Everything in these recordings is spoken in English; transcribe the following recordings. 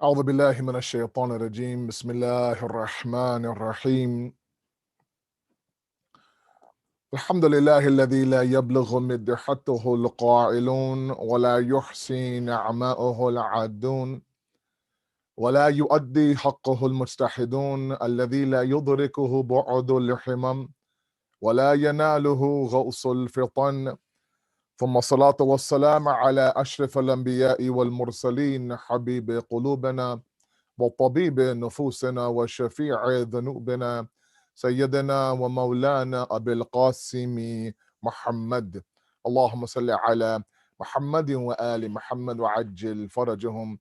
أعوذ بالله من الشيطان الرجيم بسم الله الرحمن الرحيم الحمد لله الذي لا يبلغ مدحته القائلون ولا يحصي نعماؤه العادون ولا يؤدي حقه المجتحدون الذي لا يدركه بعد الحمم ولا يناله غوص الفطن ثم الصلاة والسلام على أشرف الأنبياء والمرسلين حبيب قلوبنا وطبيب نفوسنا وشفيع ذنوبنا سيدنا ومولانا أبي القاسم محمد. اللهم صل على محمد وآل محمد وعجل فرجهم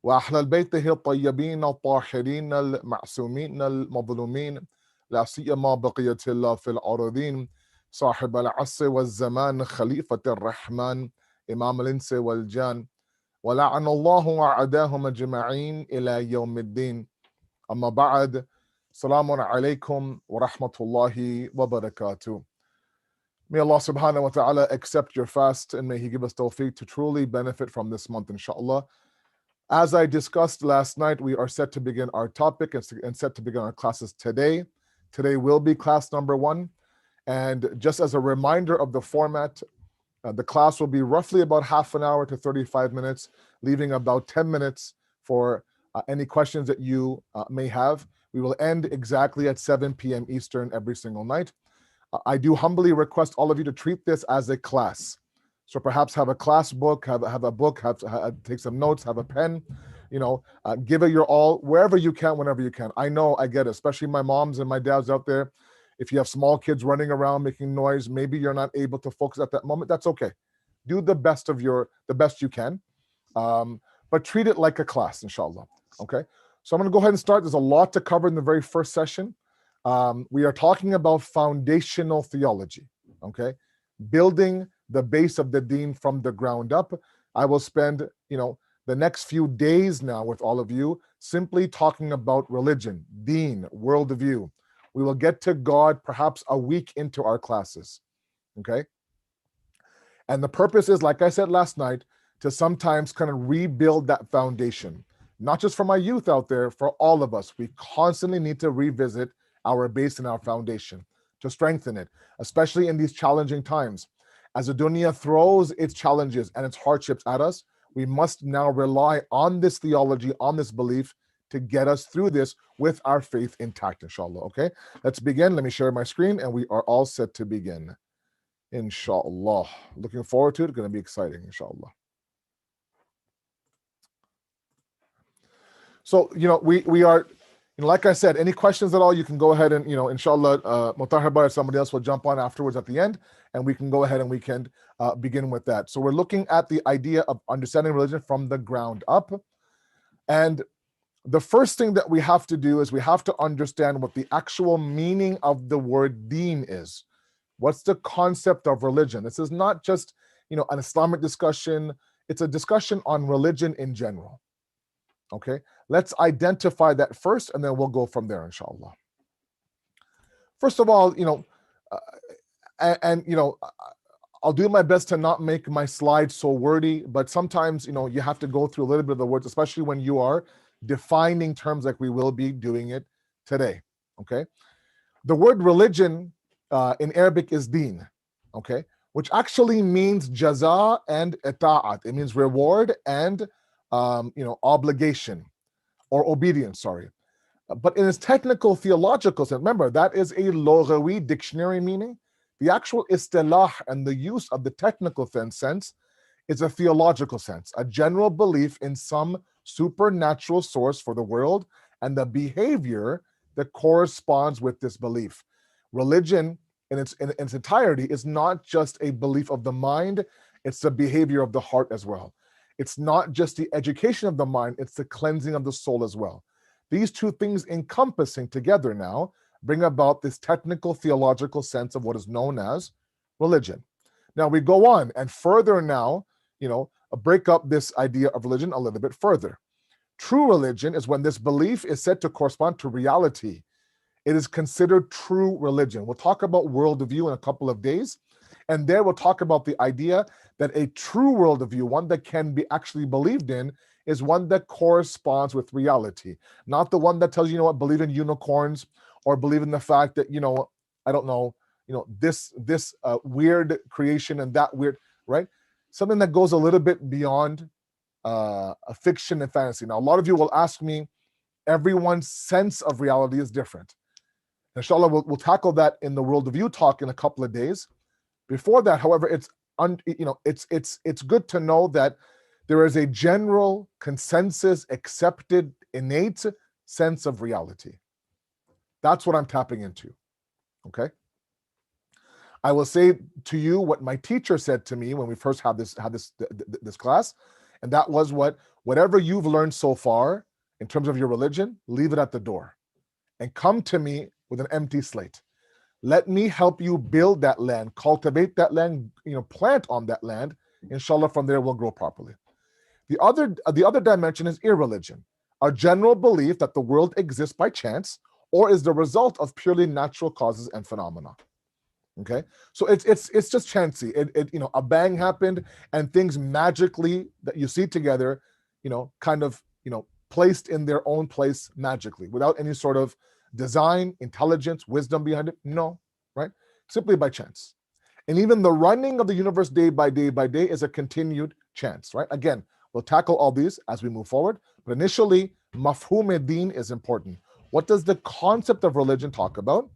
وأحلى بيته الطيبين الطاهرين المعصومين المظلومين لا سيما بقية الله في الأرضين صاحب العصر والزمان خليفة الرحمن إمام الإنس والجان ولعن الله أعداهم أجمعين إلى يوم الدين. أما بعد, Assalamu alaikum wa rahmatullahi wa barakatuh. May Allah subhanahu wa ta'ala accept your fast and may He give us tawfiq to truly benefit from this month, inshallah. As I discussed last night, we are set to begin our topic and set to begin our classes today. Today will be class number 1. And just as a reminder of the format, the class will be roughly about half an hour to 35 minutes, leaving about 10 minutes for any questions that you may have. We will end exactly at 7 p.m. Eastern every single night. I do humbly request all of you to treat this as a class. So perhaps have a class book, have a book, take some notes, have a pen, give it your all wherever you can, whenever you can. I know, I get it, especially my moms and my dads out there. If you have small kids running around making noise, maybe you're not able to focus at that moment. That's okay. Do the best you can, but treat it like a class, inshallah. Okay. So I'm going to go ahead and start. There's a lot to cover in the very first session. We are talking about foundational theology. Okay, building the base of the deen from the ground up. I will spend, the next few days now with all of you simply talking about religion, deen, worldview. We will get to God perhaps a week into our classes, okay? And the purpose is, like I said last night, to sometimes kind of rebuild that foundation, not just for my youth out there, for all of us. We constantly need to revisit our base and our foundation to strengthen it, especially in these challenging times. As the dunya throws its challenges and its hardships at us, we must now rely on this theology, on this belief, to get us through this with our faith intact, inshallah. Okay, let's begin. Let me share my screen and we are all set to begin, inshallah. Looking forward to it. It's going to be exciting, inshallah. So, we are, like I said, any questions at all, you can go ahead and, inshallah, Mutahar or somebody else will jump on afterwards at the end, and we can go ahead and we can begin with that. So we're looking at the idea of understanding religion from the ground up. And the first thing that we have to do is we have to understand what the actual meaning of the word deen is. What's the concept of religion? This is not just, an Islamic discussion. It's a discussion on religion in general. Okay, let's identify that first, and then we'll go from there, inshallah. First of all, I'll do my best to not make my slides so wordy, but sometimes, you have to go through a little bit of the words, especially when you are defining terms like we will be doing it today, okay? The word religion in Arabic is deen, okay? Which actually means jaza and ita'at. It means reward and obligation or obedience, sorry. But in its technical theological sense, remember, that is a lughawi dictionary meaning. The actual istilah and the use of the technical sense is a theological sense, a general belief in some supernatural source for the world and the behavior that corresponds with this belief. Religion in its entirety is not just a belief of the mind, it's the behavior of the heart as well. It's not just the education of the mind, it's the cleansing of the soul as well. These two things encompassing together now bring about this technical theological sense of what is known as religion. Now we go on and further now, break up this idea of religion a little bit further. True religion is when this belief is said to correspond to reality. It is considered true religion. We'll talk about worldview in a couple of days. And there we'll talk about the idea that a true worldview, one that can be actually believed in, is one that corresponds with reality, not the one that tells you, believe in unicorns, or believe in the fact that, I don't know, this weird creation and that weird, right? Something that goes a little bit beyond a fiction and fantasy. Now, a lot of you will ask me, everyone's sense of reality is different. Inshallah, we'll tackle that in the worldview talk in a couple of days. Before that, however, it's good to know that there is a general consensus, accepted, innate sense of reality. That's what I'm tapping into. Okay. I will say to you what my teacher said to me when we first had this class, and that was whatever you've learned so far in terms of your religion, leave it at the door, and come to me with an empty slate. Let me help you build that land, cultivate that land, plant on that land. Inshallah, from there we'll grow properly. The other dimension is irreligion, a general belief that the world exists by chance or is the result of purely natural causes and phenomena. Okay, so it's just chancy. A bang happened and things magically that you see together, placed in their own place magically without any sort of design, intelligence, wisdom behind it. No, right? Simply by chance. And even the running of the universe day by day by day is a continued chance, right? Again, we'll tackle all these as we move forward. But initially, mafhum-e-din is important. What does the concept of religion talk about?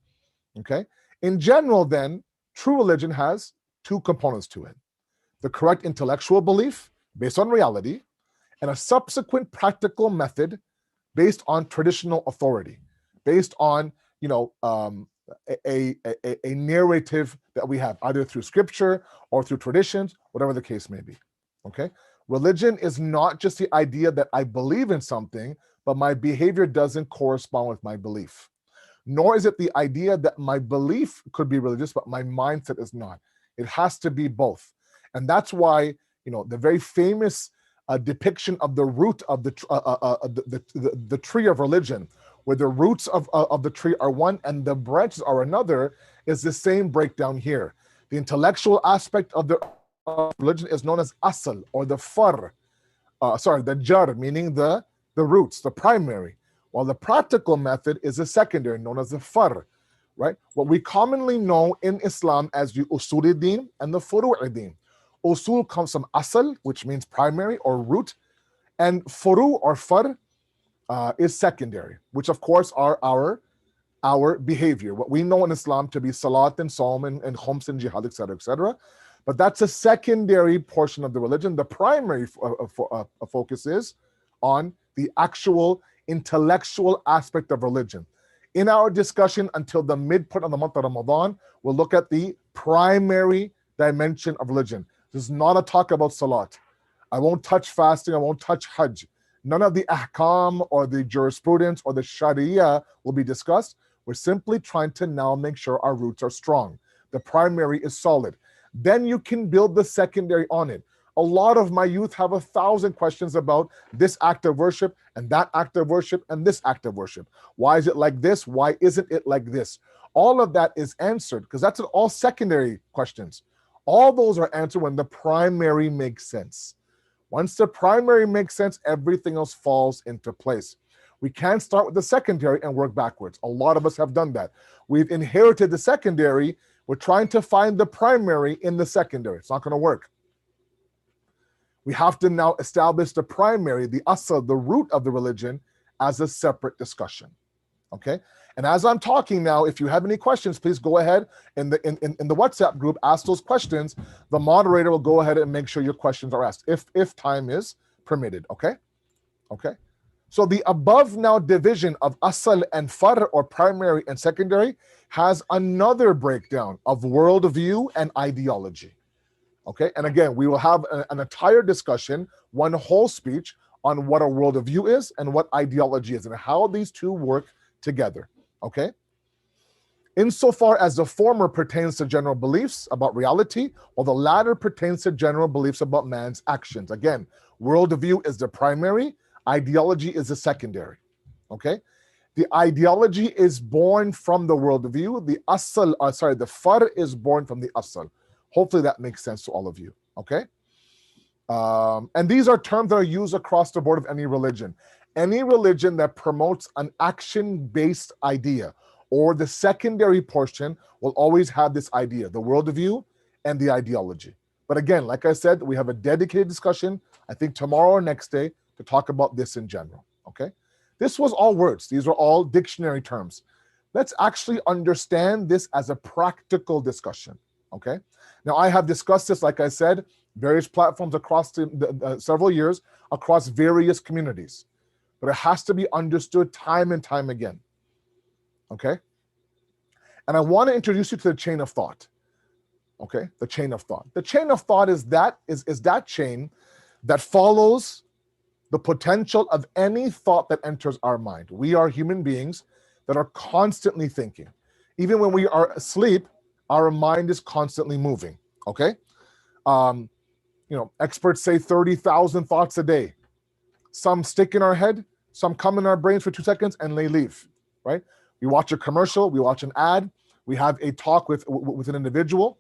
Okay. In general, then, true religion has two components to it: the correct intellectual belief based on reality, and a subsequent practical method based on traditional authority, based on a narrative that we have, either through scripture or through traditions, whatever the case may be. Okay, religion is not just the idea that I believe in something, but my behavior doesn't correspond with my belief. Nor is it the idea that my belief could be religious, but my mindset is not. It has to be both. And that's why, the very famous depiction of the root of the tree of religion, where the roots of the tree are one and the branches are another, is the same breakdown here. The intellectual aspect of the religion is known as asl, or the the jar, meaning the roots, the primary, while the practical method is a secondary, known as the far, right? What we commonly know in Islam as the usul-e-din and the furu'-e-din. Usul comes from asl, which means primary or root, and furu or far is secondary, which of course are our behavior, what we know in Islam to be salat and psalm and khums and jihad, etc., etc. But that's a secondary portion of the religion. The primary focus is on the actual intellectual aspect of religion. In our discussion until the midpoint of the month of Ramadan, we'll look at the primary dimension of religion. This is not a talk about salat. I won't touch fasting. I won't touch hajj. None of the ahkam or the jurisprudence or the sharia will be discussed. We're simply trying to now make sure our roots are strong. The primary is solid. Then you can build the secondary on it. A lot of my youth have 1,000 questions about this act of worship and that act of worship and this act of worship. Why is it like this? Why isn't it like this? All of that is answered because that's all secondary questions. All those are answered when the primary makes sense. Once the primary makes sense, everything else falls into place. We can't start with the secondary and work backwards. A lot of us have done that. We've inherited the secondary. We're trying to find the primary in the secondary. It's not going to work. We have to now establish the primary, the asl, the root of the religion, as a separate discussion. Okay? And as I'm talking now, if you have any questions, please go ahead in the WhatsApp group, ask those questions. The moderator will go ahead and make sure your questions are asked, if time is permitted. Okay? Okay? So the above now division of asl and far, or primary and secondary, has another breakdown of worldview and ideology. Okay, and again, we will have an entire discussion, one whole speech on what a worldview is and what ideology is and how these two work together. Okay, insofar as the former pertains to general beliefs about reality, while the latter pertains to general beliefs about man's actions. Again, worldview is the primary, ideology is the secondary. Okay, the ideology is born from the worldview. The far is born from the asl. Hopefully that makes sense to all of you, okay? And these are terms that are used across the board of any religion. Any religion that promotes an action-based idea, or the secondary portion will always have this idea, the worldview and the ideology. But again, like I said, we have a dedicated discussion, I think tomorrow or next day, to talk about this in general, okay? This was all words. These are all dictionary terms. Let's actually understand this as a practical discussion, okay? Now, I have discussed this, like I said, various platforms across the several years, across various communities. But it has to be understood time and time again, okay? And I want to introduce you to the chain of thought, okay? The chain of thought. The chain of thought is that chain that follows the potential of any thought that enters our mind. We are human beings that are constantly thinking. Even when we are asleep, our mind is constantly moving, okay? Experts say 30,000 thoughts a day. Some stick in our head, some come in our brains for 2 seconds and they leave, right? We watch a commercial, we watch an ad, we have a talk with an individual.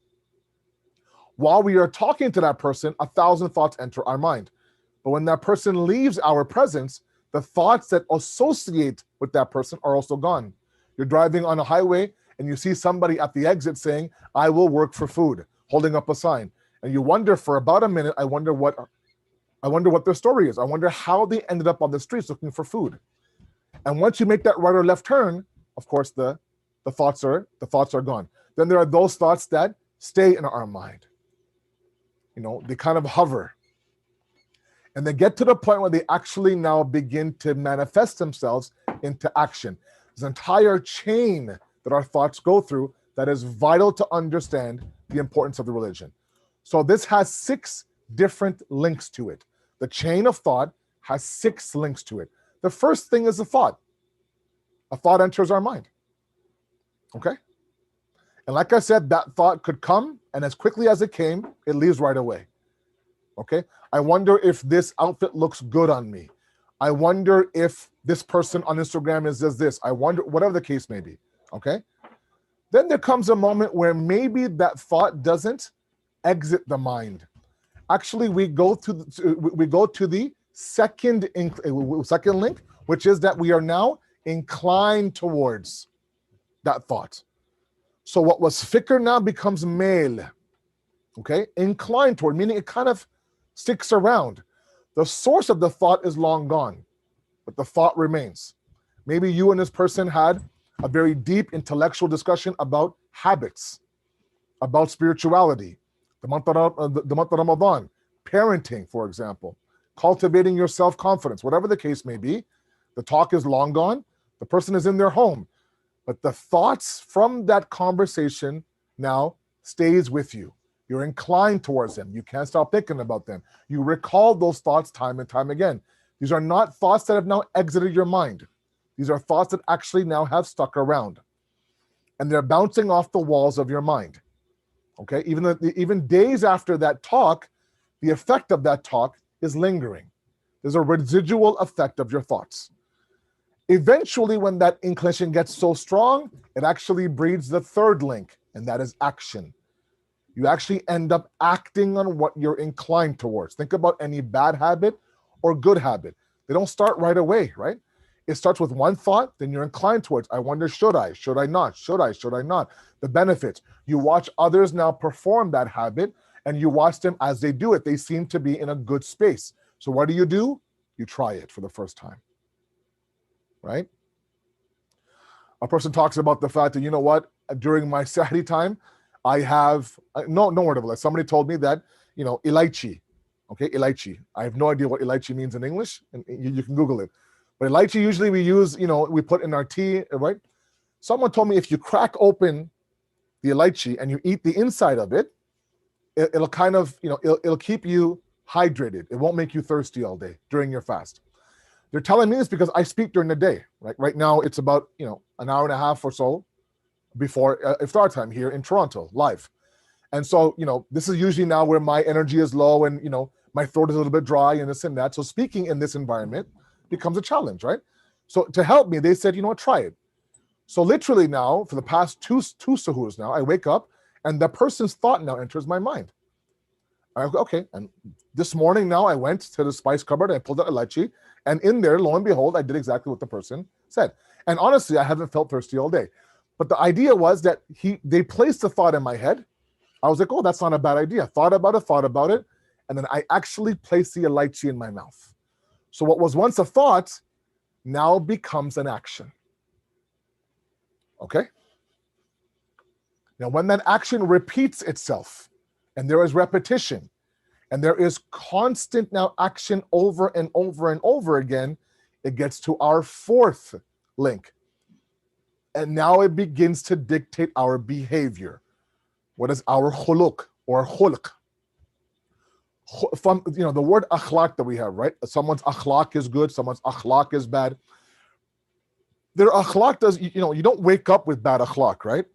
While we are talking to that person, 1,000 thoughts enter our mind. But when that person leaves our presence, the thoughts that associate with that person are also gone. You're driving on a highway and you see somebody at the exit saying, "I will work for food," holding up a sign. And you wonder for about a minute, I wonder what their story is. I wonder how they ended up on the streets looking for food. And once you make that right or left turn, of course, the thoughts are gone. Then there are those thoughts that stay in our mind. They kind of hover. And they get to the point where they actually now begin to manifest themselves into action. There's an entire chain that our thoughts go through that is vital to understand the importance of the religion. So this has 6 different links to it. The chain of thought has 6 links to it. The first thing is a thought. A thought enters our mind, okay? And like I said, that thought could come, and as quickly as it came, it leaves right away, okay? I wonder if this outfit looks good on me. I wonder if this person on Instagram does this. I wonder, whatever the case may be, okay? Then there comes a moment where maybe that thought doesn't exit the mind. Actually, we go to the second link, which is that we are now inclined towards that thought. So what was fikr now becomes mail, okay? Inclined toward, meaning it kind of sticks around. The source of the thought is long gone, but the thought remains. Maybe you and this person had a very deep intellectual discussion about habits, about spirituality, the month of Ramadan, parenting, for example, cultivating your self-confidence, whatever the case may be. The talk is long gone. The person is in their home. But the thoughts from that conversation now stays with you. You're inclined towards them. You can't stop thinking about them. You recall those thoughts time and time again. These are not thoughts that have now exited your mind. These are thoughts that actually now have stuck around. And they're bouncing off the walls of your mind. Okay, even days after that talk, the effect of that talk is lingering. There's a residual effect of your thoughts. Eventually, when that inclination gets so strong, it actually breeds the third link, and that is action. You actually end up acting on what you're inclined towards. Think about any bad habit or good habit. They don't start right away, right? It starts with one thought, then you're inclined towards, I wonder, should I not? Should I not? The benefits. You watch others now perform that habit, and you watch them as they do it. They seem to be in a good space. So what do? You try it for the first time, right? A person talks about the fact that, you know what, during my Sahri time, I have, no word of it. Somebody told me that, ilaichi, okay, ilaichi. I have no idea what ilaichi means in English, and you can Google it. But ilaichi usually we use, we put in our tea, right? Someone told me if you crack open the ilaichi and you eat the inside of it, it'll kind of, it'll keep you hydrated. It won't make you thirsty all day during your fast. They're telling me this because I speak during the day. Right now it's about, an hour and a half or so before iftar time here in Toronto, live. And so, this is usually now where my energy is low and, my throat is a little bit dry and this and that. So speaking in this environment becomes a challenge, right? So to help me, they said, try it. So literally now, for the past two suhoors now, I wake up And the person's thought now enters my mind. I go, okay, and this morning now I went to the spice cupboard and I pulled out a lychee, and in there, lo and behold, I did exactly what the person said. And honestly, I haven't felt thirsty all day. But the idea was that they placed a thought in my head. I was like, oh, that's not a bad idea. Thought about it, and then I actually placed the lychee in my mouth. So what was once a thought now becomes an action. Okay? Now, when that action repeats itself, and there is repetition, and there is constant now action over and over and over again, it gets to our fourth link. And now it begins to dictate our behavior. What is our khuluq or khulq? From the word akhlaq that we have, right? Someone's akhlaq is good, someone's akhlaq is bad. Their akhlaq does, you don't wake up with bad akhlaq, right?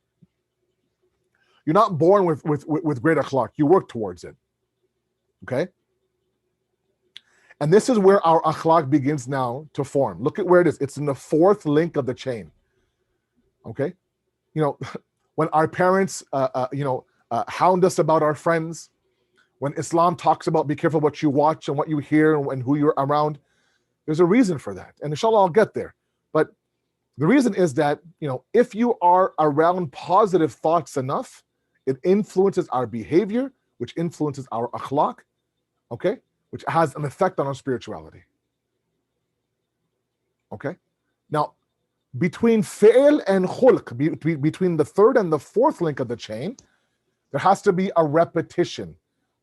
You're not born with great akhlaq. You work towards it. Okay? And this is where our akhlaq begins now to form. Look at where it is. It's in the fourth link of the chain. Okay? When our parents, hound us about our friends, when Islam talks about be careful what you watch and what you hear and who you're around, there's a reason for that. And inshallah, I'll get there. But the reason is that, if you are around positive thoughts enough, it influences our behavior, which influences our akhlaq, okay? Which has an effect on our spirituality. Okay? Now, between fi'l and khulq, between the third and the fourth link of the chain, there has to be a repetition.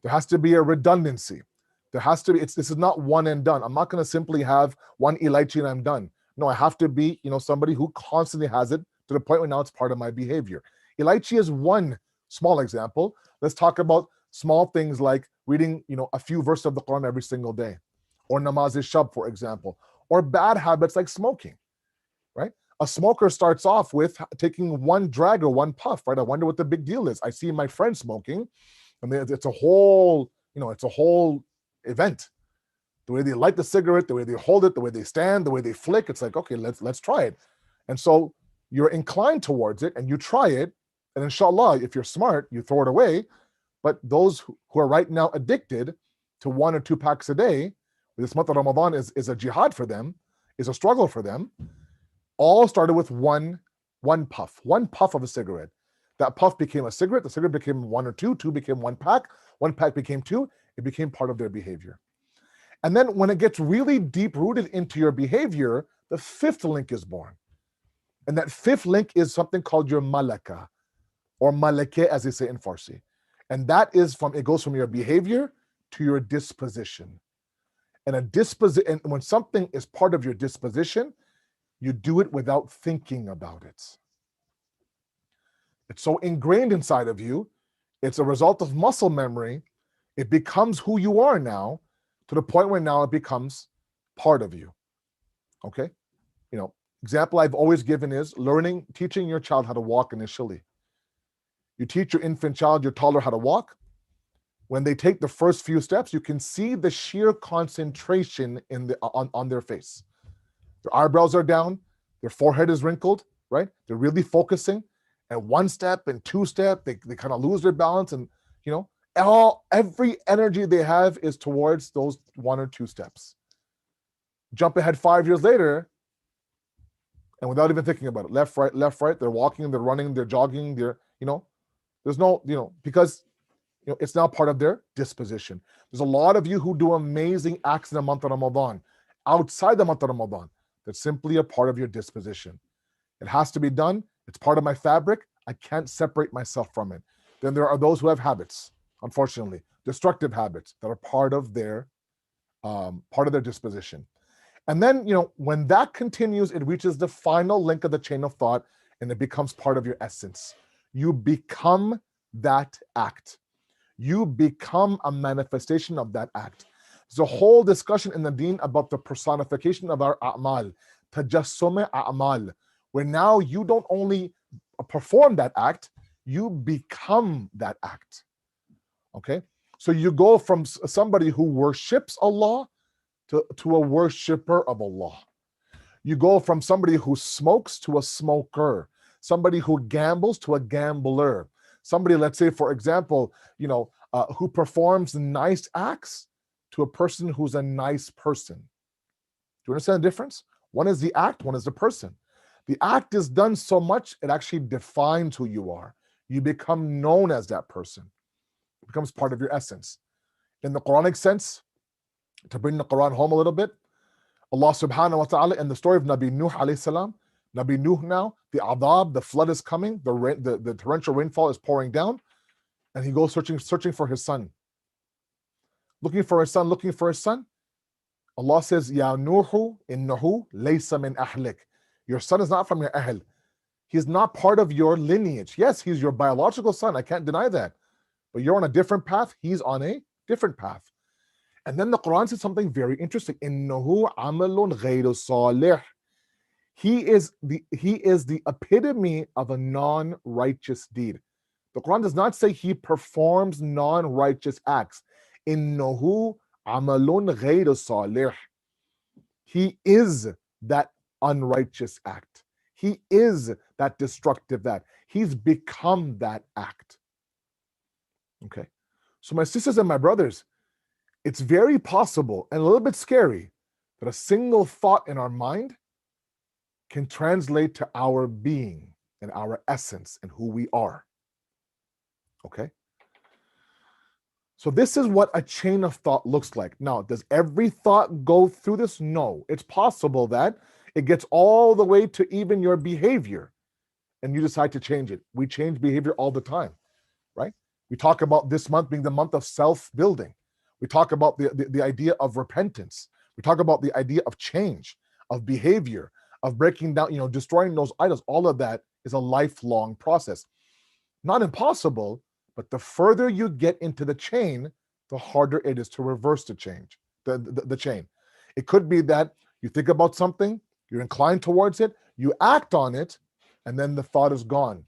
There has to be a redundancy. There has to be, this is not one and done. I'm not going to simply have one elaichi and I'm done. No, I have to be, somebody who constantly has it to the point where now it's part of my behavior. Elaichi is one small example. Let's talk about small things like reading, a few verses of the Quran every single day, or namaz-e-shab, for example, or bad habits like smoking, right? A smoker starts off with taking one drag or one puff, right? I wonder what the big deal is. I see my friend smoking, and it's a whole, it's a whole event. The way they light the cigarette, the way they hold it, the way they stand, the way they flick, it's like, okay, let's try it. And so you're inclined towards it and you try it, and inshallah, if you're smart, you throw it away. But those who are right now addicted to 1 or 2 packs a day, this month of Ramadan is a jihad for them, is a struggle for them, all started with one puff of a cigarette. That puff became a cigarette, the cigarette became 1 or 2, 2 became 1 pack became 2, it became part of their behavior. And then when it gets really deep rooted into your behavior, the fifth link is born. And that fifth link is something called your malaka, or malake as they say in Farsi. And that is it goes from your behavior to your disposition. And and when something is part of your disposition, you do it without thinking about it. It's so ingrained inside of you, it's a result of muscle memory. It becomes who you are now, to the point where now it becomes part of you. Okay? Example I've always given is teaching your child how to walk initially. You teach your infant child, your toddler, how to walk. When they take the first few steps, you can see the sheer concentration on their face. Their eyebrows are down, their forehead is wrinkled, right? They're really focusing. And 1 step and 2 step, they kind of lose their balance, and every energy they have is towards those 1 or 2 steps. Jump ahead 5 years later, and without even thinking about it, left, right, they're walking, they're running, they're jogging, there's no, because it's now part of their disposition. There's a lot of you who do amazing acts in the month of Ramadan, outside the month of Ramadan, that's simply a part of your disposition. It has to be done. It's part of my fabric. I can't separate myself from it. Then there are those who have habits, unfortunately, destructive habits that are part of their disposition. And then, when that continues, it reaches the final link of the chain of thought, and it becomes part of your essence. You become that act. You become a manifestation of that act. There's a whole discussion in the deen about the personification of our a'mal, tajassume a'mal, where now you don't only perform that act, you become that act. Okay? So you go from somebody who worships Allah to a worshipper of Allah. You go from somebody who smokes to a smoker, somebody who gambles to a gambler, somebody, let's say, for example, who performs nice acts to a person who's a nice person. Do you understand the difference? One is the act, one is the person. The act is done so much, it actually defines who you are. You become known as that person. It becomes part of your essence. In the Quranic sense, to bring the Quran home a little bit, Allah subhanahu wa ta'ala, in the story of Nabi Nuh alayhi salam, Nabi Nuh now, the adab, the flood is coming, the torrential rainfall is pouring down, and he goes searching for his son. Looking for his son. Allah says, Ya Nuhu innahu laysa min ahlik. Your son is not from your ahl. He's not part of your lineage. Yes, he's your biological son. I can't deny that. But you're on a different path. He's on a different path. And then the Quran says something very interesting. Innahu amalun ghayru salih. He is the epitome of a non-righteous deed. The Quran does not say he performs non-righteous acts. Innahu amalun ghayru salih. He is that unrighteous act. He is that destructive act. He's become that act. Okay. So my sisters and my brothers, it's very possible and a little bit scary that a single thought in our mind can translate to our being and our essence and who we are. Okay? So this is what a chain of thought looks like. Now, does every thought go through this? No. It's possible that it gets all the way to even your behavior and you decide to change it. We change behavior all the time, right? We talk about this month being the month of self-building. We talk about the idea of repentance. We talk about the idea of change, of behavior, of breaking down, destroying those idols. All of that is a lifelong process. Not impossible, but the further you get into the chain, the harder it is to reverse the change, the chain. It could be that you think about something, you're inclined towards it, you act on it, and then the thought is gone.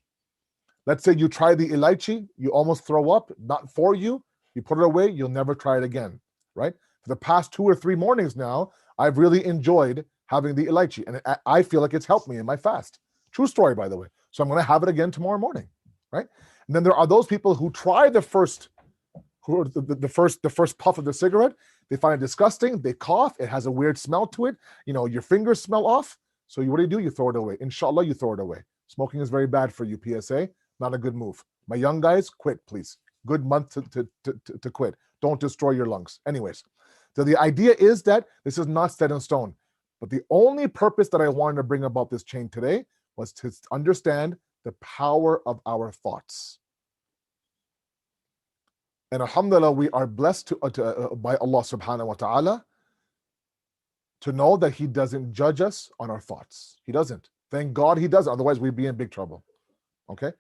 Let's say you try the elaichi, you almost throw up, not for you, you put it away, you'll never try it again, right? For the past 2 or 3 mornings now, I've really enjoyed having the elaichi, and I feel like it's helped me in my fast. True story, by the way. So I'm going to have it again tomorrow morning, right? And then there are those people who try the first puff of the cigarette, they find it disgusting, they cough, it has a weird smell to it, your fingers smell off. So what do? You throw it away. Inshallah, you throw it away. Smoking is very bad for you, PSA. Not a good move. My young guys, quit, please. Good month to quit. Don't destroy your lungs. Anyways, so the idea is that this is not set in stone. But the only purpose that I wanted to bring about this chain today was to understand the power of our thoughts. And alhamdulillah, we are blessed by Allah subhanahu wa ta'ala to know that He doesn't judge us on our thoughts. He doesn't. Thank God He doesn't. Otherwise, we'd be in big trouble. Okay?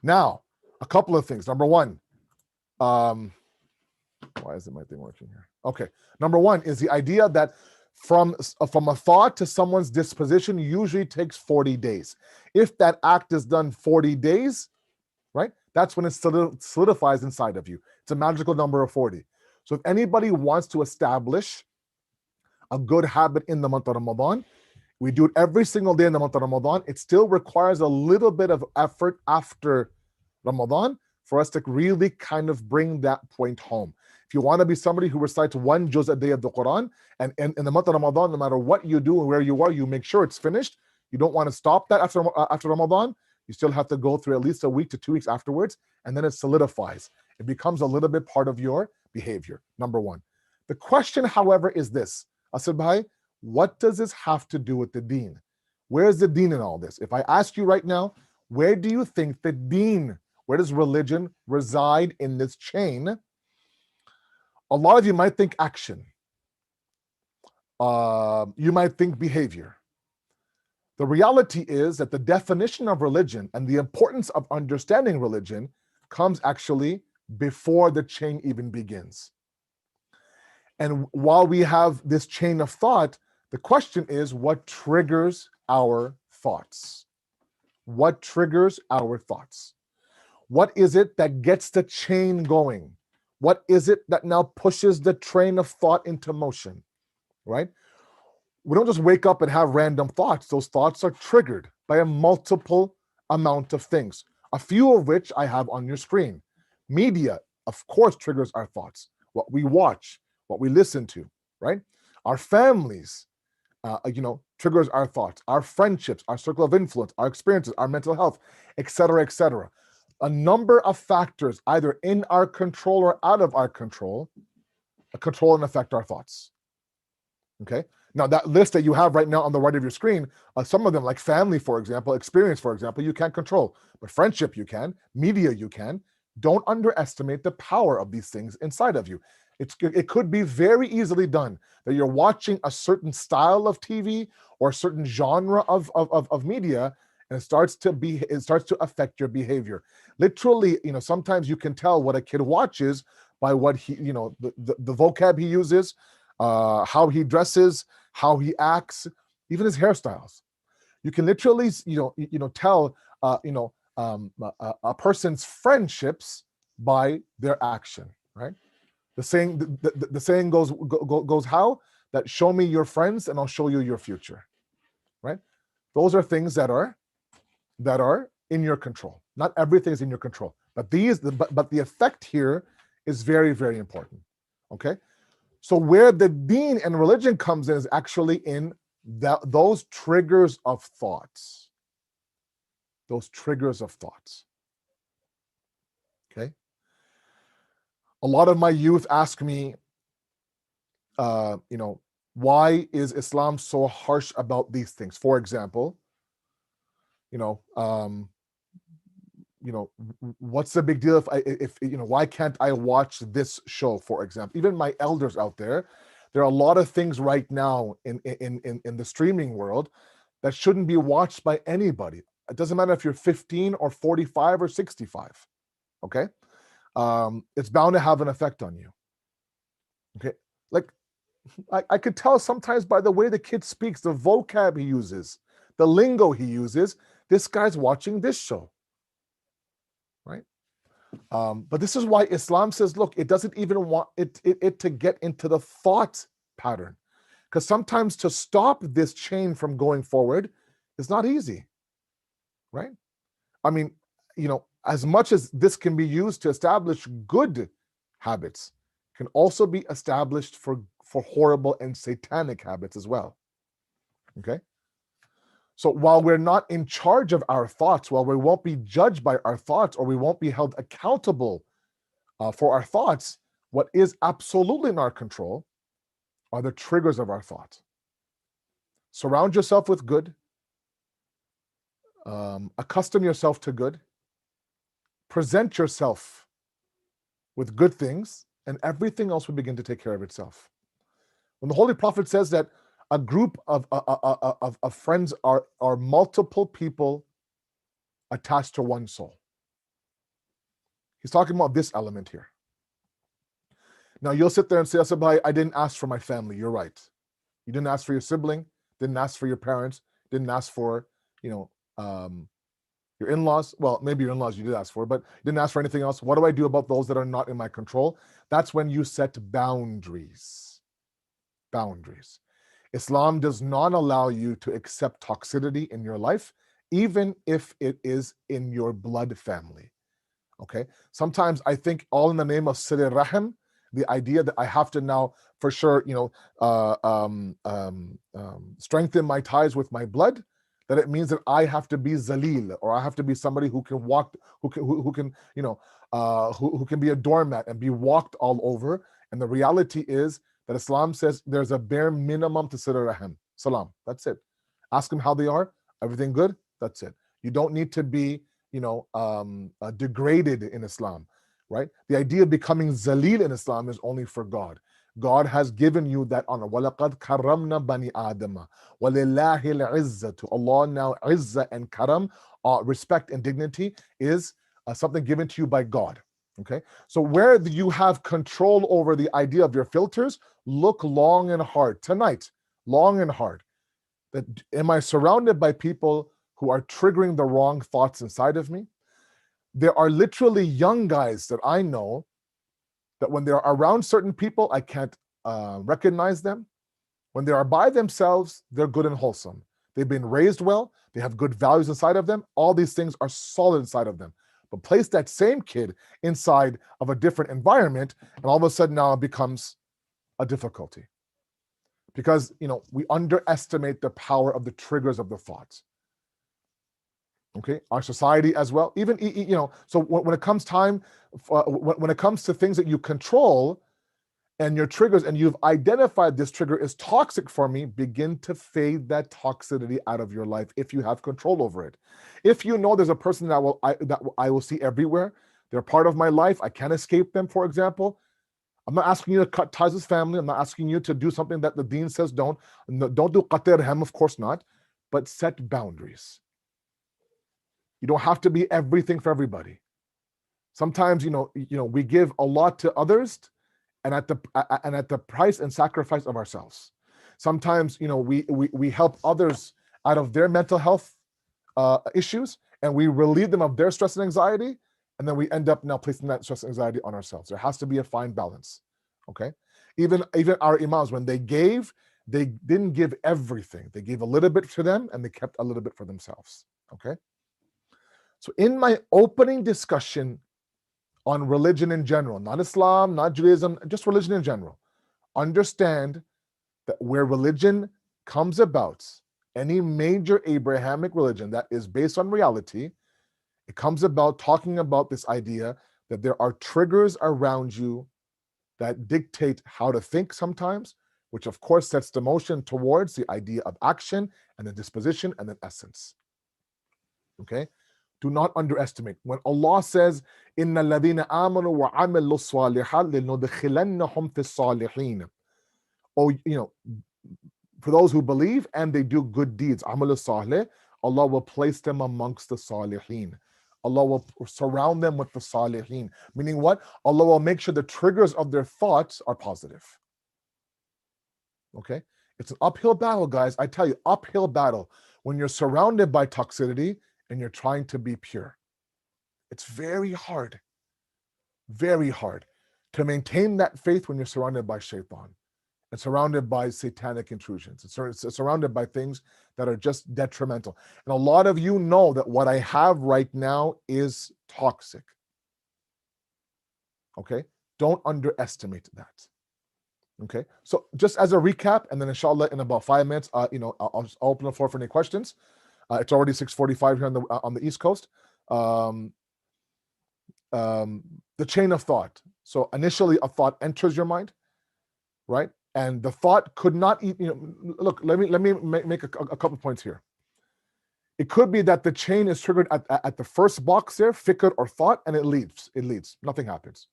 Now, a couple of things. Number one, why isn't my thing working here? Okay. Number one is the idea that from a thought to someone's disposition usually takes 40 days. If that act is done 40 days, right, that's when it solidifies inside of you. It's a magical number of 40. So if anybody wants to establish a good habit in the month of Ramadan, we do it every single day in the month of Ramadan. It still requires a little bit of effort after Ramadan for us to really kind of bring that point home. If you want to be somebody who recites 1 juz a day of the Quran, and in the month of Ramadan, no matter what you do and where you are, you make sure it's finished. You don't want to stop that after Ramadan. You still have to go through at least a week to 2 weeks afterwards, and then it solidifies. It becomes a little bit part of your behavior, number one. The question, however, is this. Asad Bhai, what does this have to do with the deen? Where is the deen in all this? If I ask you right now, where do you think the deen, where does religion reside in this chain? A lot of you might think action. You might think behavior. The reality is that the definition of religion and the importance of understanding religion comes actually before the chain even begins. And while we have this chain of thought, the question is, what triggers our thoughts? What triggers our thoughts? What is it that gets the chain going? What is it that now pushes the train of thought into motion, right? We don't just wake up and have random thoughts. Those thoughts are triggered by a multiple amount of things. a few of which I have on your screen. Media, of course, triggers our thoughts. What we watch, what we listen to, right? Our families, triggers our thoughts. Our friendships, our circle of influence, our experiences, our mental health, etc., etc. A number of factors, either in our control or out of our control and affect our thoughts. Okay. Now, that list that you have right now on the right of your screen, some of them, like family, for example, experience, for example, you can't control, but friendship you can, media you can. Don't underestimate the power of these things inside of you. It could be very easily done that you're watching a certain style of TV or a certain genre of media, and it starts to affect your behavior. Literally, sometimes you can tell what a kid watches by what he, the vocab he uses, how he dresses, how he acts, even his hairstyles. You can literally, tell, a person's friendships by their action, right? The saying goes how? That show me your friends and I'll show you your future, right? Those are things that are in your control. Not everything is in your control, but the effect here is very, very important. Okay. So where the deen and religion comes in is actually in those triggers of thoughts. Those triggers of thoughts. Okay. A lot of my youth ask me, why is Islam so harsh about these things? For example, what's the big deal if why can't I watch this show, for example? Even my elders out there are a lot of things right now in the streaming world that shouldn't be watched by anybody. It doesn't matter if you're 15 or 45 or 65. Okay. It's bound to have an effect on you. Okay. Like, I could tell sometimes by the way the kid speaks, the vocab he uses, the lingo he uses, this guy's watching this show, right? But this is why Islam says, look, it doesn't even want it to get into the thought pattern, because sometimes to stop this chain from going forward is not easy, right? I mean, as much as this can be used to establish good habits, can also be established for horrible and satanic habits as well. Okay. So while we're not in charge of our thoughts, while we won't be judged by our thoughts, or we won't be held accountable for our thoughts, what is absolutely in our control are the triggers of our thoughts. Surround yourself with good. Accustom yourself to good. Present yourself with good things, and everything else will begin to take care of itself. When the Holy Prophet says that a group of friends are multiple people attached to one soul, he's talking about this element here. Now you'll sit there and say, Asad, I didn't ask for my family. You're right. You didn't ask for your sibling, didn't ask for your parents, didn't ask for, your in-laws. Well, maybe your in-laws you did ask for, but didn't ask for anything else. What do I do about those that are not in my control? That's when you set boundaries. Boundaries. Islam does not allow you to accept toxicity in your life, even if it is in your blood family. Okay. Sometimes I think all in the name of Sir Rahim, the idea that I have to now for sure, strengthen my ties with my blood, that it means that I have to be Zalil, or I have to be somebody who can walk, who can be a doormat and be walked all over. And the reality is that Islam says there's a bare minimum to Sir Rahim. Salam. That's it. Ask them how they are. Everything good? That's it. You don't need to be degraded in Islam, right? The idea of becoming Zalil in Islam is only for God. God has given you that honor. وَلَقَدْ كَرَّمْنَا بَنِي آدَمَ وَلِلَّهِ الْعِزَّةُ. Allah now, izzah and karam, respect and dignity, is something given to you by God. Okay, so where you have control over the idea of your filters, look long and hard tonight, long and hard. That am I surrounded by people who are triggering the wrong thoughts inside of me? There are literally young guys that I know that when they're around certain people, I can't recognize them. When they are by themselves, they're good and wholesome. They've been raised well. They have good values inside of them. All these things are solid inside of them. But place that same kid inside of a different environment, and all of a sudden now it becomes a difficulty. Because, we underestimate the power of the triggers of the thoughts. Okay, our society as well. Even, so when it comes when it comes to things that you control and your triggers, and you've identified this trigger is toxic for me, begin to fade that toxicity out of your life if you have control over it. If you know there's a person that I will see everywhere, they're part of my life, I can't escape them, for example, I'm not asking you to cut ties with family. I'm not asking you to do something that the deen says don't. Don't do qatir hem, of course not, but set boundaries. You don't have to be everything for everybody. Sometimes, we give a lot to others, and at the price and sacrifice of ourselves. Sometimes, we help others out of their mental health issues, and we relieve them of their stress and anxiety, and then we end up now placing that stress and anxiety on ourselves. There has to be a fine balance. Okay, even our imams, when they gave, they didn't give everything. They gave a little bit to them, and they kept a little bit for themselves. Okay, so in my opening discussion on religion in general, not Islam, not Judaism, just religion in general, understand that where religion comes about, any major Abrahamic religion that is based on reality, it comes about talking about this idea that there are triggers around you that dictate how to think sometimes, which of course sets the motion towards the idea of action and the disposition and then essence. Okay? Do not underestimate. When Allah says, Inna alladhina amanu wa amilu salihat linudkhilannahum fis salihin. Oh, for those who believe and they do good deeds, amalu salih, Allah will place them amongst the salihin. Allah will surround them with the salihin. Meaning what? Allah will make sure the triggers of their thoughts are positive. Okay? It's an uphill battle, guys. I tell you, uphill battle. When you're surrounded by toxicity and you're trying to be pure. It's very hard to maintain that faith when you're surrounded by shaitan and surrounded by satanic intrusions. It's surrounded by things that are just detrimental. And a lot of you know that what I have right now is toxic. Okay? Don't underestimate that. Okay? So just as a recap, and then inshallah in about 5 minutes, I'll open the floor for any questions. It's already 6:45 here on the East Coast. The chain of thought. So initially a thought enters your mind, right? And the thought could not look, let me make a couple points here. It could be that the chain is triggered at the first box there, fikr or thought, and it leads. Nothing happens.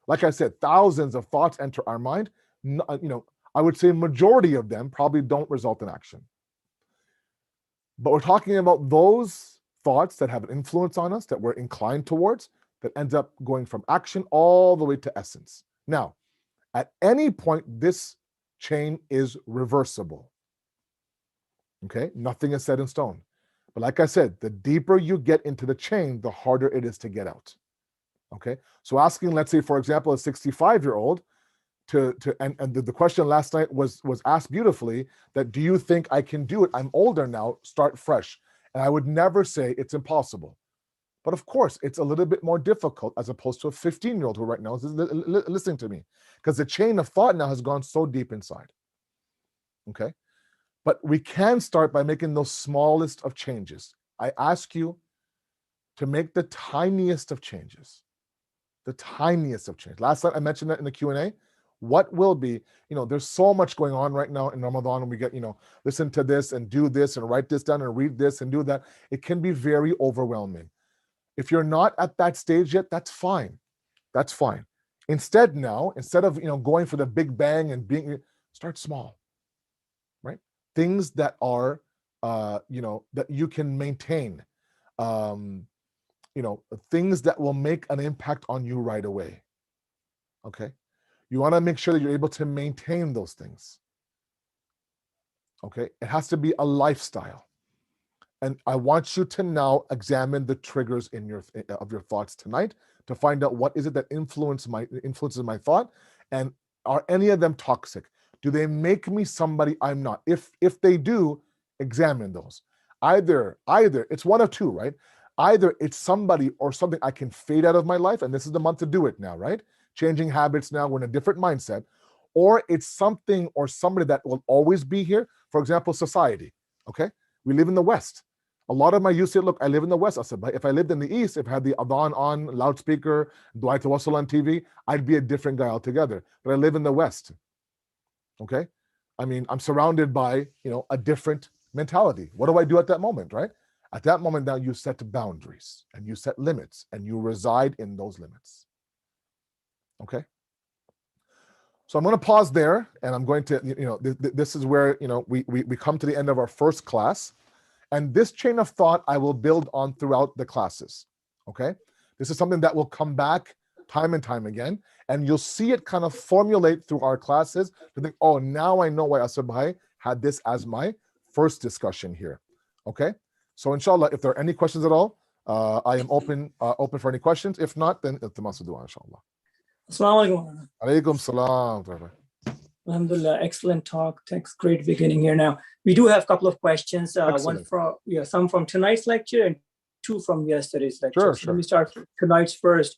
Like I said, thousands of thoughts enter our mind. I would say majority of them probably don't result in action. But we're talking about those thoughts that have an influence on us, that we're inclined towards, that ends up going from action all the way to essence. Now, at any point, this chain is reversible. Okay? Nothing is set in stone. But like I said, the deeper you get into the chain, the harder it is to get out. Okay? So asking, let's say, for example, a 65-year-old, and the question last night was asked beautifully, that do you think I can do it? I'm older now, start fresh. And I would never say it's impossible. But of course, it's a little bit more difficult as opposed to a 15-year-old who right now is listening to me, because the chain of thought now has gone so deep inside. Okay? But we can start by making those smallest of changes. I ask you to make the tiniest of changes. The tiniest of change. Last night I mentioned that in the Q&A. What will be, there's so much going on right now in Ramadan, and we get, listen to this and do this and write this down and read this and do that. It can be very overwhelming. If you're not at that stage yet, that's fine. That's fine. Instead of, going for the big bang and start small, right? Things that are, that you can maintain, things that will make an impact on you right away. Okay? You want to make sure that you're able to maintain those things. Okay? It has to be a lifestyle. And I want you to now examine the triggers of your thoughts tonight to find out what is it that influences my thought, and are any of them toxic? Do they make me somebody I'm not? If they do, examine those. Either it's one of two, right? Either it's somebody or something I can fade out of my life, and this is the month to do it now, right? Changing habits now, we're in a different mindset. Or it's something or somebody that will always be here. For example, society, okay? We live in the West. A lot of my youth say, look, I live in the West. I said, but if I lived in the East, if I had the Adhan on, loudspeaker, Dua Tawassul on TV, I'd be a different guy altogether. But I live in the West, okay? I mean, I'm surrounded by, a different mentality. What do I do at that moment, right? At that moment, now you set boundaries and you set limits and you reside in those limits. Okay? So I'm going to pause there, and I'm going to, this is where, we come to the end of our first class. And this chain of thought I will build on throughout the classes. Okay? This is something that will come back time and time again. And you'll see it kind of formulate through our classes to think, oh, now I know why Asad Bhai had this as my first discussion here. Okay? So inshallah, if there are any questions at all, I am open for any questions. If not, then iltimas dua, inshallah. Assalamu alaikum. Alaikum salam. Alhamdulillah, excellent talk. Thanks, great beginning here. Now, we do have a couple of questions. One from, some from tonight's lecture and two from yesterday's lecture. Sure, so sure. Let me start with tonight's first.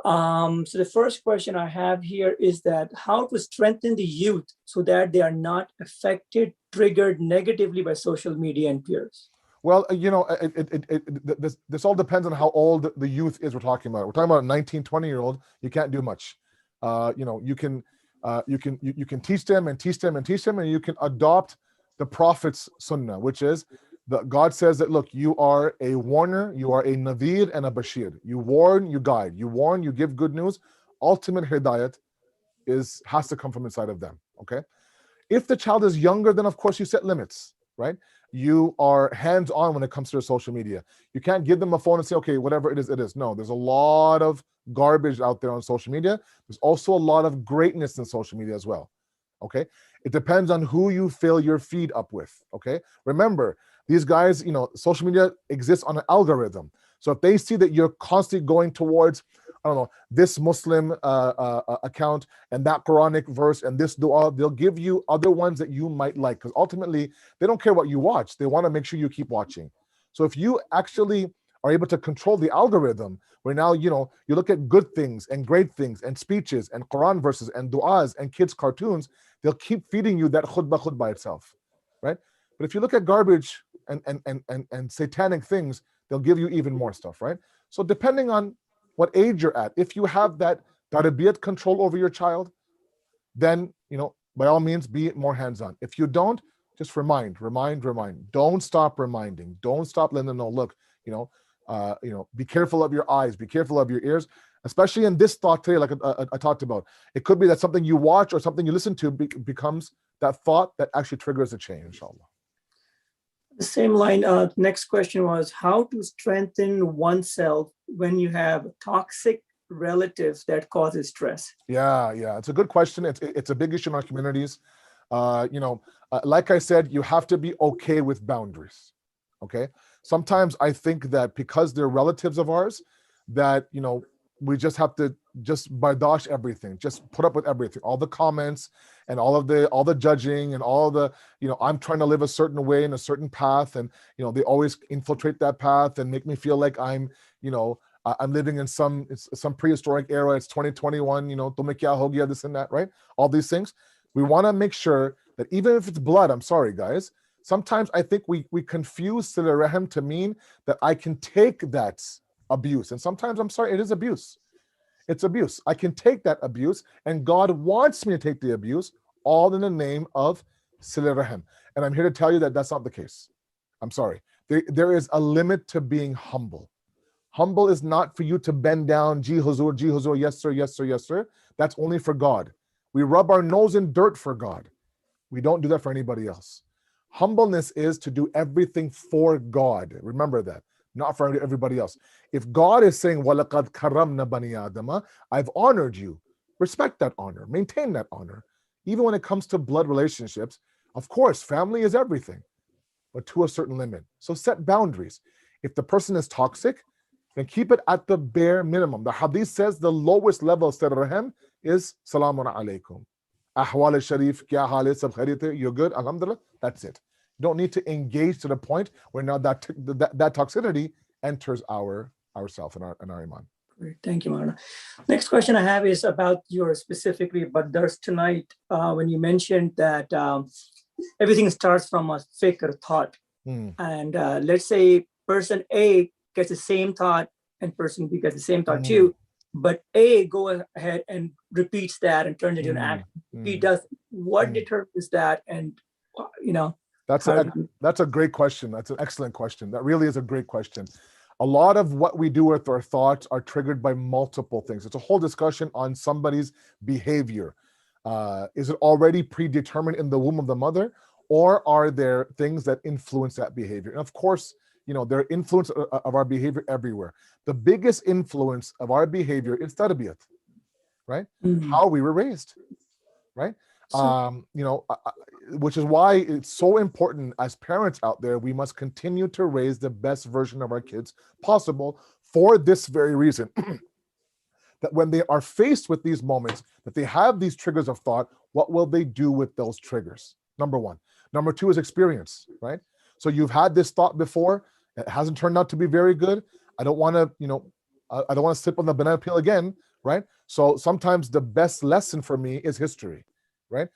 So the first question I have here is that how to strengthen the youth so that they are not affected, triggered negatively by social media and peers? Well, this all depends on how old the youth is we're talking about. We're talking about a 19, 20-year-old. You can't do much. You can teach them and teach them and teach them, and you can adopt the Prophet's sunnah, which is God says that, look, you are a warner, you are a nadhir and a bashir. You warn, you guide. You warn, you give good news. Ultimate hidayat has to come from inside of them. Okay. If the child is younger, then of course you set limits, right? You are hands-on when it comes to their social media. You can't give them a phone and say, okay, whatever it is, it is. No, there's a lot of garbage out there on social media. There's also a lot of greatness in social media as well. Okay. It depends on who you fill your feed up with. Okay. Remember, these guys, social media exists on an algorithm. So if they see that you're constantly going towards, I don't know, this Muslim account and that Quranic verse and this dua, they'll give you other ones that you might like, because ultimately they don't care what you watch. They want to make sure you keep watching. So if you actually are able to control the algorithm, where now, you look at good things and great things and speeches and Quran verses and du'as and kids' cartoons, they'll keep feeding you that khutbah itself, right? But if you look at garbage and satanic things, they'll give you even more stuff, right? So depending on what age you're at, if you have that tarbiyat control over your child, then, by all means, be more hands-on. If you don't, just remind. Don't stop reminding. Don't stop letting them know, look, be careful of your eyes, be careful of your ears, especially in this thought today, like I talked about. It could be that something you watch or something you listen to becomes that thought that actually triggers a change, inshallah. The same line, next question was how to strengthen oneself when you have toxic relatives that causes stress. Yeah, it's a good question. It's a big issue in our communities. Like I said, you have to be okay with boundaries. Okay. Sometimes I think that because they're relatives of ours, that we just have to bardash everything, just put up with everything, all the comments and all the judging and all the, I'm trying to live a certain way in a certain path, and they always infiltrate that path and make me feel like I'm living in some prehistoric era. It's 2021, tumhe kya ho gaya, this and that, right? All these things. We want to make sure that even if it's blood, I'm sorry guys, sometimes I think we confuse Sila Rahim to mean that I can take that abuse. And sometimes, I'm sorry, it is abuse. It's abuse. I can take that abuse, and God wants me to take the abuse, all in the name of Sila Rahim. And I'm here to tell you that that's not the case. I'm sorry. There is a limit to being humble. Humble is not for you to bend down, ji huzur, yes sir, yes sir, yes sir. That's only for God. We rub our nose in dirt for God. We don't do that for anybody else. Humbleness is to do everything for God. Remember that, not for everybody else. If God is saying, وَلَقَدْ كَرَّمْنَا بَنِي آدَمَ, I've honored you, respect that honor, maintain that honor. Even when it comes to blood relationships, of course, family is everything, but to a certain limit. So set boundaries. If the person is toxic, then keep it at the bare minimum. The hadith says the lowest level of Sirrahim is Salamun Alaikum. Ahwal al-Sharif, kya hal hai, sab khairiat hai, you're good, alhamdulillah, that's it. You don't need to engage to the point where now that toxicity enters ourself and our iman. Great. Thank you, Maulana. Next question I have is about your specifically about dars tonight, when you mentioned that everything starts from a fikr thought. And let's say person A gets the same thought and person B gets the same thought too, but A go ahead and repeats that and turns it into an act. B does. What determines that? And that's a great question. That's an excellent question. That really is a great question. A lot of what we do with our thoughts are triggered by multiple things. It's a whole discussion on somebody's behavior. Is it already predetermined in the womb of the mother, or are there things that influence that behavior? And of course, there are influence of our behavior everywhere. The biggest influence of our behavior is tarbiyat, right? How we were raised, right? Which is why it's so important as parents out there, we must continue to raise the best version of our kids possible for this very reason. That when they are faced with these moments, that they have these triggers of thought, what will they do with those triggers? Number one. Number two is experience, right? So you've had this thought before, it hasn't turned out to be very good. I don't want to, I don't want to sip on the banana peel again, right? So sometimes the best lesson for me is history, right?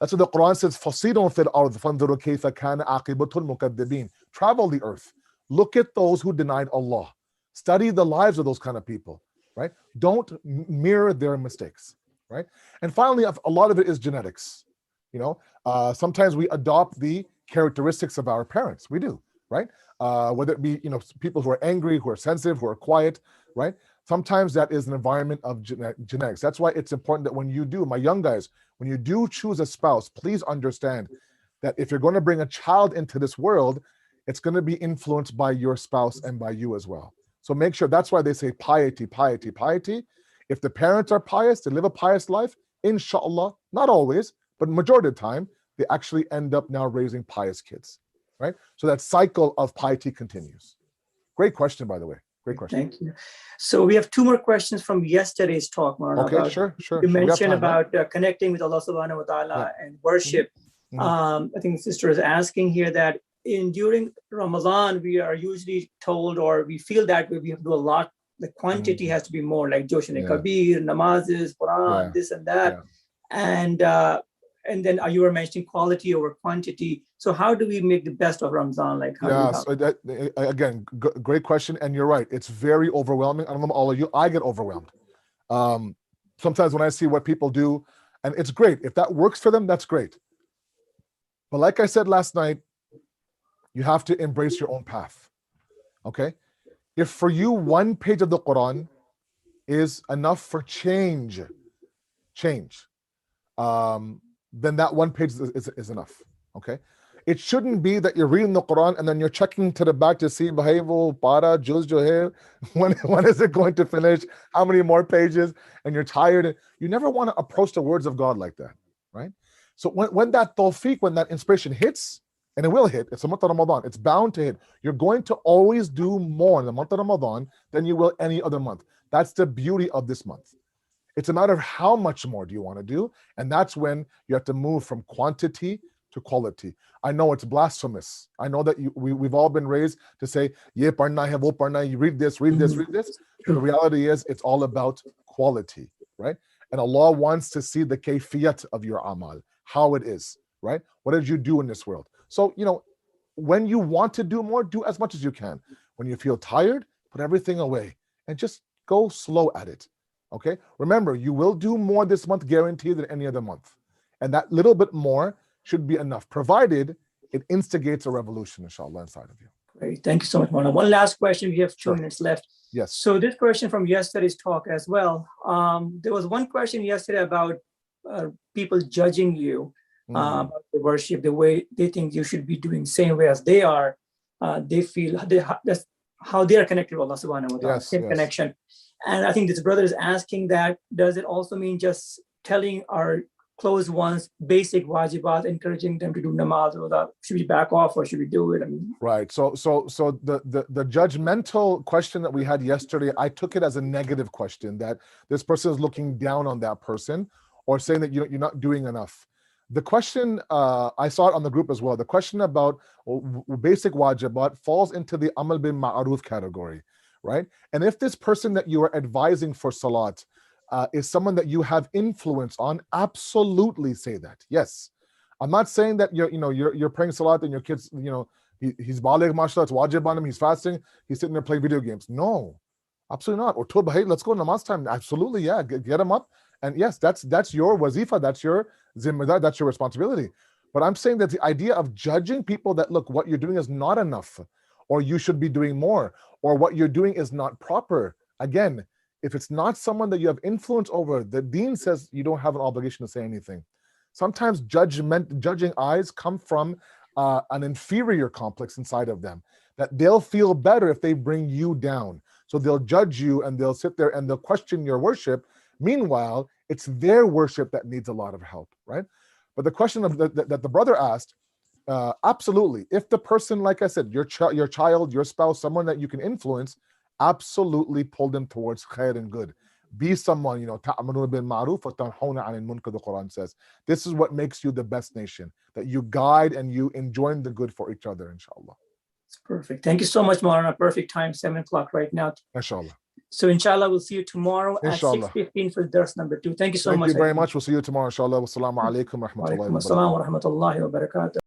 That's what the Quran says, فَصِيرٌ فِي الْأَرْضِ فَانْظُرُوا كَيْفَ كَانَ عَاقِبَةُ الْمُكَذِّبِينَ. Travel the earth. Look at those who denied Allah. Study the lives of those kind of people, right? Don't mirror their mistakes, right? And finally, a lot of it is genetics. Sometimes we adopt the characteristics of our parents. We do, right? Whether it be, people who are angry, who are sensitive, who are quiet, right? Sometimes that is an environment of genetics. That's why it's important that when you do, my young guys, when you do choose a spouse, please understand that if you're going to bring a child into this world, it's going to be influenced by your spouse and by you as well. So make sure, that's why they say piety, piety, piety. If the parents are pious, they live a pious life, inshallah, not always, but majority of the time, they actually end up now raising pious kids, right? So that cycle of piety continues. Great question, by the way. Great question. Thank you. So we have two more questions from yesterday's talk, Maulana. Okay, sure. You mentioned about connecting with Allah subhanahu wa ta'ala and worship. I think the sister is asking here that during Ramadan, we are usually told, or we feel that we have to do a lot, the quantity has to be more, like Joshan Kabir, namazes, Quran, this and that. And then you were mentioning quality over quantity. So how do we make the best of Ramadan? Again, great question. And you're right. It's very overwhelming. I don't know all of you. I get overwhelmed. Sometimes when I see what people do, and it's great. If that works for them, that's great. But like I said last night, you have to embrace your own path. Okay? If for you, one page of the Quran is enough for change, then that one page is enough, okay? It shouldn't be that you're reading the Quran and then you're checking to the back to see Bahayvo, Para, Juz Johir, when is it going to finish? How many more pages? And you're tired. You never want to approach the words of God like that, right? So when that tawfiq, when that inspiration hits, and it will hit, it's a month of Ramadan, it's bound to hit. You're going to always do more in the month of Ramadan than you will any other month. That's the beauty of this month. It's a matter of how much more do you want to do, and that's when you have to move from quantity to quality. I know it's blasphemous. I know that we've all been raised to say, ye parna hai, wo parna, you read this, read this, read this. The reality is it's all about quality, right? And Allah wants to see the kayfiyat of your amal, how it is, right? What did you do in this world? So, when you want to do more, do as much as you can. When you feel tired, put everything away and just go slow at it. Okay? Remember, you will do more this month guaranteed than any other month. And that little bit more should be enough, provided it instigates a revolution, inshallah, inside of you. Great. Thank you so much, Maulana. One last question. We have 2 minutes left. Yes. So this question from yesterday's talk as well. There was one question yesterday about people judging you about the worship, the way they think you should be doing the same way as they are. They feel that's how they are connected with Allah subhanahu wa ta'ala, same connection. And I think this brother is asking that, does it also mean just telling our close ones basic wajibat, encouraging them to do namaz, or that should we back off or should we do it? Right. So the judgmental question that we had yesterday, I took it as a negative question, that this person is looking down on that person or saying that you're not doing enough. The question, I saw it on the group as well. The question about basic wajibat falls into the amal bin ma'aruf category, right? And if this person that you are advising for salat is someone that you have influence on, absolutely say that. Yes, I'm not saying that you're praying salat and your kids, he's baligh, mashallah, it's wajib on him, he's fasting, he's sitting there playing video games. No, absolutely not. Or told, hey, let's go namaz time. Absolutely, yeah, get him up. And yes, that's your wazifa, that's your zimmadar, that's your responsibility. But I'm saying that the idea of judging people that, look, what you're doing is not enough, or you should be doing more, or what you're doing is not proper. Again, if it's not someone that you have influence over, the deen says you don't have an obligation to say anything. Sometimes judging eyes come from an inferior complex inside of them, that they'll feel better if they bring you down. So they'll judge you and they'll sit there and they'll question your worship. Meanwhile, it's their worship that needs a lot of help, right? But the question that the brother asked, absolutely. If the person, like I said, your child, your spouse, someone that you can influence, absolutely pull them towards khair and good. Be someone, ta'amaruna bil ma'ruf wa tanhawna 'anil munkar, the Quran says. This is what makes you the best nation, that you guide and you enjoin the good for each other, inshallah. It's perfect. Thank you so much, Maulana. Perfect time, 7 o'clock right now. Inshallah. So inshallah, we'll see you tomorrow Inshallah. at 6:15 for dars number 2. Thank you so much. Thank you very much. We'll see you tomorrow, inshallah. Wassalamu alaikum wa rahmatullahi wa barakatuh. Wa rahmatullahi wa barakatuh.